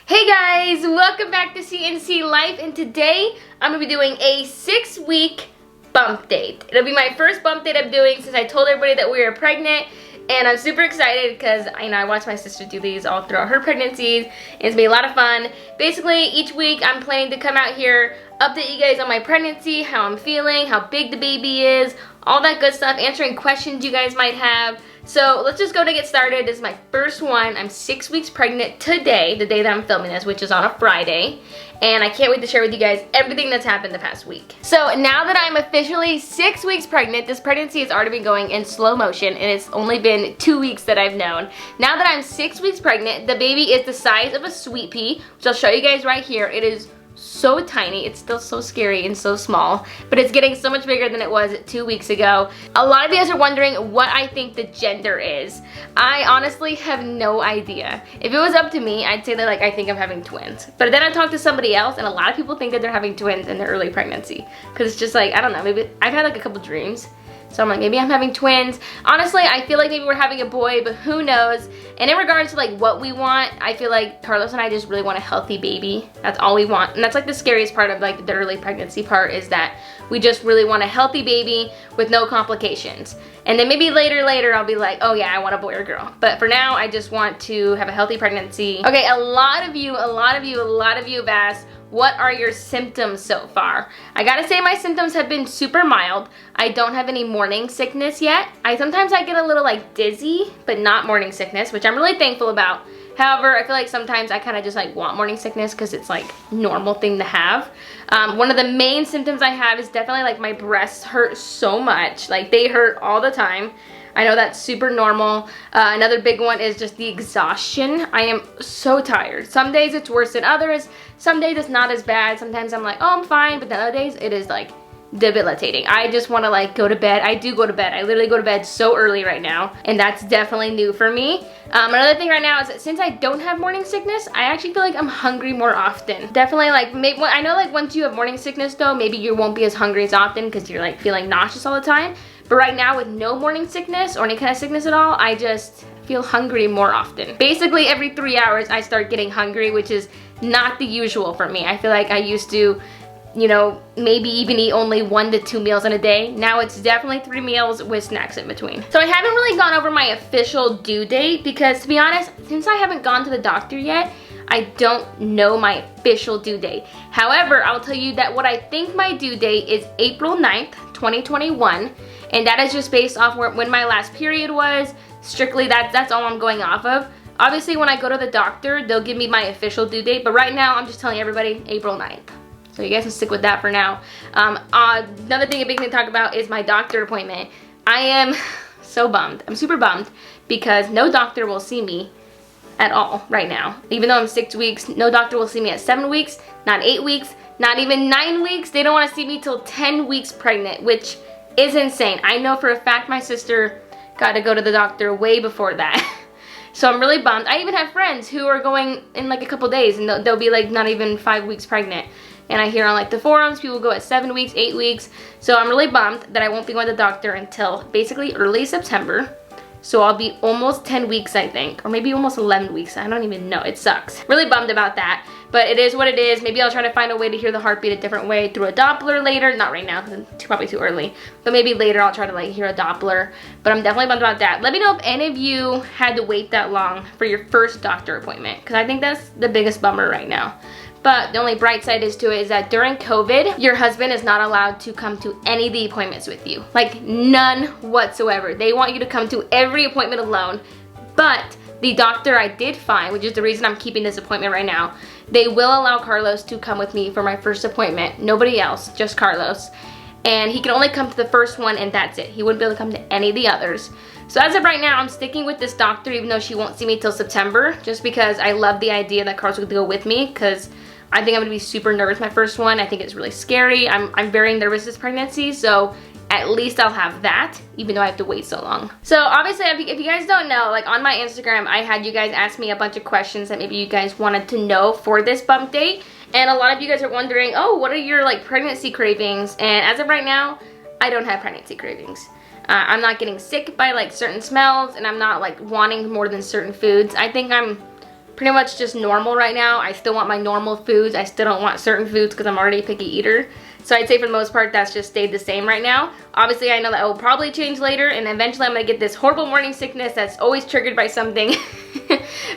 Hey guys, welcome back to CNC Life, and today I'm going to be doing a 6-week bump date. It'll be my first bump date I'm doing since I told everybody that we were pregnant, and I'm super excited because I watched my sister do these all throughout her pregnancies, and it's been a lot of fun. Basically, each week I'm planning to come out here, update you guys on my pregnancy, how I'm feeling, how big the baby is, all that good stuff, answering questions you guys might have. So let's just go to get started. This is my first one. I'm 6 weeks pregnant today, the day that I'm filming this, which is on a Friday. And I can't wait to share with you guys everything that's happened the past week. So now that I'm officially 6 weeks pregnant, this pregnancy has already been going in slow motion, and it's only been 2 weeks that I've known. Now that I'm 6 weeks pregnant, the baby is the size of a sweet pea, which I'll show you guys right here. It is so tiny. It's still so scary and so small, but it's getting so much bigger than it was 2 weeks ago. A lot of you guys are wondering what I think the gender is. I honestly have no idea. If it was up to me, I'd say that I think I'm having twins. But then I talked to somebody else, and a lot of people think that they're having twins in their early pregnancy. Because it's just I don't know, maybe I've had a couple dreams. So I'm maybe I'm having twins. Honestly, I feel like maybe we're having a boy, but who knows? And in regards to what we want, I feel like Carlos and I just really want a healthy baby. That's all we want. And that's the scariest part of the early pregnancy part, is that we just really want a healthy baby with no complications. And then maybe later I'll be like, oh yeah, I want a boy or girl. But for now, I just want to have a healthy pregnancy. Okay, a lot of you have asked, what are your symptoms so far? I gotta say my symptoms have been super mild. I don't have any morning sickness yet. Sometimes I get a little dizzy, but not morning sickness, which I'm really thankful about. However, I feel like sometimes I kind of just want morning sickness because it's normal thing to have. One of the main symptoms I have is definitely my breasts hurt so much. They hurt all the time. I know that's super normal. Another big one is just the exhaustion. I am so tired. Some days it's worse than others. Some days it's not as bad. Sometimes I'm oh, I'm fine. But then other days it is debilitating. I just want to go to bed. I do go to bed. I literally go to bed so early right now, and that's definitely new for me. Another thing right now is that since I don't have morning sickness, I actually feel I'm hungry more often. Definitely maybe, I know once you have morning sickness though, maybe you won't be as hungry as often because you're feeling nauseous all the time. But right now, with no morning sickness or any kind of sickness at all, I just feel hungry more often. Basically, every 3 hours, I start getting hungry, which is not the usual for me. I feel I used to, maybe even eat only 1 to 2 meals in a day. Now it's definitely 3 meals with snacks in between. So I haven't really gone over my official due date because, to be honest, since I haven't gone to the doctor yet, I don't know my official due date. However, I'll tell you that what I think my due date is April 9th, 2021. And that is just based off when my last period was. Strictly, that's all I'm going off of. Obviously, when I go to the doctor, they'll give me my official due date. But right now, I'm just telling everybody April 9th. So you guys can stick with that for now. Another thing, a big thing to talk about is my doctor appointment. I am so bummed. I'm super bummed because no doctor will see me at all right now. Even though I'm 6 weeks, no doctor will see me at 7 weeks, not 8 weeks, not even 9 weeks. They don't want to see me till 10 weeks pregnant, which is insane. I know for a fact my sister got to go to the doctor way before that. So I'm really bummed. I even have friends who are going in a couple days, and they'll be not even 5 weeks pregnant. And I hear on the forums, people go at 7 weeks, 8 weeks. So I'm really bummed that I won't be going to the doctor until basically early September. So I'll be almost 10 weeks, I think, or maybe almost 11 weeks. I don't even know. It sucks. Really bummed about that, but it is what it is. Maybe I'll try to find a way to hear the heartbeat a different way through a Doppler later. Not right now, because it's probably too early. But maybe later I'll try to hear a Doppler. But I'm definitely bummed about that. Let me know if any of you had to wait that long for your first doctor appointment, because I think that's the biggest bummer right now. But the only bright side to it is that during COVID, your husband is not allowed to come to any of the appointments with you. None whatsoever. They want you to come to every appointment alone. But the doctor I did find, which is the reason I'm keeping this appointment right now, they will allow Carlos to come with me for my first appointment. Nobody else, just Carlos. And he can only come to the first one, and that's it. He wouldn't be able to come to any of the others. So as of right now, I'm sticking with this doctor, even though she won't see me till September, just because I love the idea that Carlos would go with me, because I think I'm gonna be super nervous my first one. I think it's really scary. I'm very nervous this pregnancy, so at least I'll have that, even though I have to wait so long. So obviously, if you guys don't know, on my Instagram, I had you guys ask me a bunch of questions that maybe you guys wanted to know for this bump date. And a lot of you guys are wondering, oh, what are your pregnancy cravings? And as of right now, I don't have pregnancy cravings. I'm not getting sick by certain smells, and I'm not wanting more than certain foods. I think I'm pretty much just normal right now. I still want my normal foods. I still don't want certain foods because I'm already a picky eater. So I'd say for the most part, that's just stayed the same right now. Obviously, I know that will probably change later, and eventually I'm gonna get this horrible morning sickness that's always triggered by something.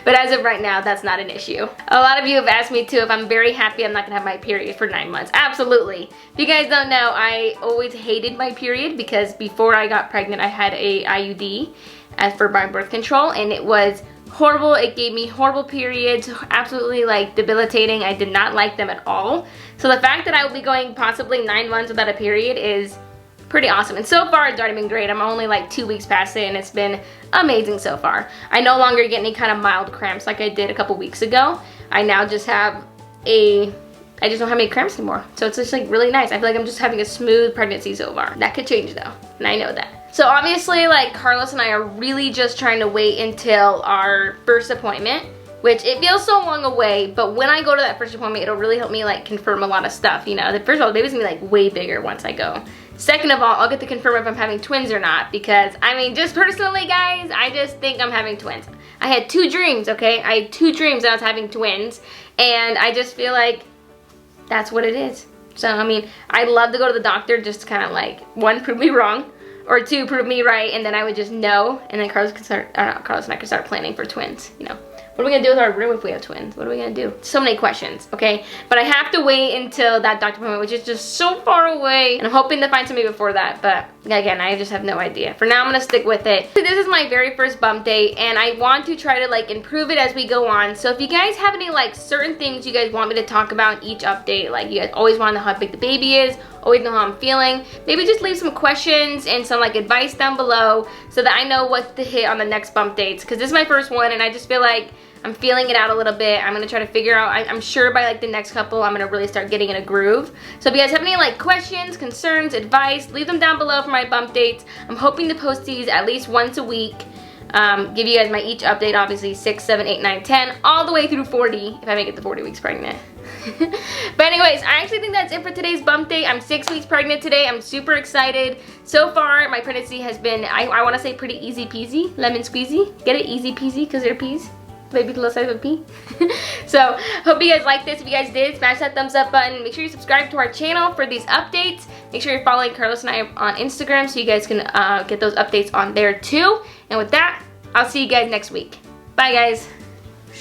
But as of right now, that's not an issue. A lot of you have asked me too if I'm very happy I'm not gonna have my period for 9 months. Absolutely. If you guys don't know, I always hated my period because before I got pregnant, I had a IUD as for my birth control, and it was horrible. It gave me horrible periods, absolutely like debilitating. I did not like them at all. So the fact that I will be going possibly 9 months without a period is pretty awesome. And so far it's already been great. I'm only like 2 weeks past it and it's been amazing so far. I no longer get any kind of mild cramps like I did a couple weeks ago. I now just have I just don't have any cramps anymore. So it's just like really nice. I feel like I'm just having a smooth pregnancy so far. That could change though, and I know that. So obviously, like, Carlos and I are really just trying to wait until our first appointment, which it feels so long away, but when I go to that first appointment, it'll really help me like confirm a lot of stuff, you know. First of all, the baby's gonna be like way bigger once I go. Second of all, I'll get to confirm if I'm having twins or not, because I mean, just personally, guys, I just think I'm having twins. I had 2 dreams, okay? I had 2 dreams that I was having twins, and I just feel like that's what it is. So, I mean, I'd love to go to the doctor just to kind of like, 1, prove me wrong, or 2, prove me right, and then I would just know, and then Carlos and I could start planning for twins, you know. What are we gonna do with our room if we have twins? What are we gonna do? So many questions, okay? But I have to wait until that doctor appointment, which is just so far away. And I'm hoping to find something before that, but again, I just have no idea. For now, I'm gonna stick with it. This is my very first bump date, and I want to try to like improve it as we go on. So if you guys have any like certain things you guys want me to talk about in each update, like you guys always want to know how big the baby is, always know how I'm feeling, maybe just leave some questions and some like advice down below so that I know what to hit on the next bump dates. Because this is my first one, and I just feel like I'm feeling it out a little bit. I'm gonna try to figure out, I'm sure by like the next couple, I'm gonna really start getting in a groove. So if you guys have any like questions, concerns, advice, leave them down below for my bump dates. I'm hoping to post these at least once a week. Give you guys my each update, obviously 6, 7, 8, 9, 10, all the way through 40, if I make it to 40 weeks pregnant. But anyways, I actually think that's it for today's bump date. I'm 6 weeks pregnant today. I'm super excited. So far, my pregnancy has been, I wanna say pretty easy peasy, lemon squeezy. Get it? Easy peasy, because they're peas. Maybe the little size of a pea. So, hope you guys liked this. If you guys did, smash that thumbs up button. Make sure you subscribe to our channel for these updates. Make sure you're following Carlos and I on Instagram so you guys can get those updates on there too. And with that, I'll see you guys next week. Bye, guys.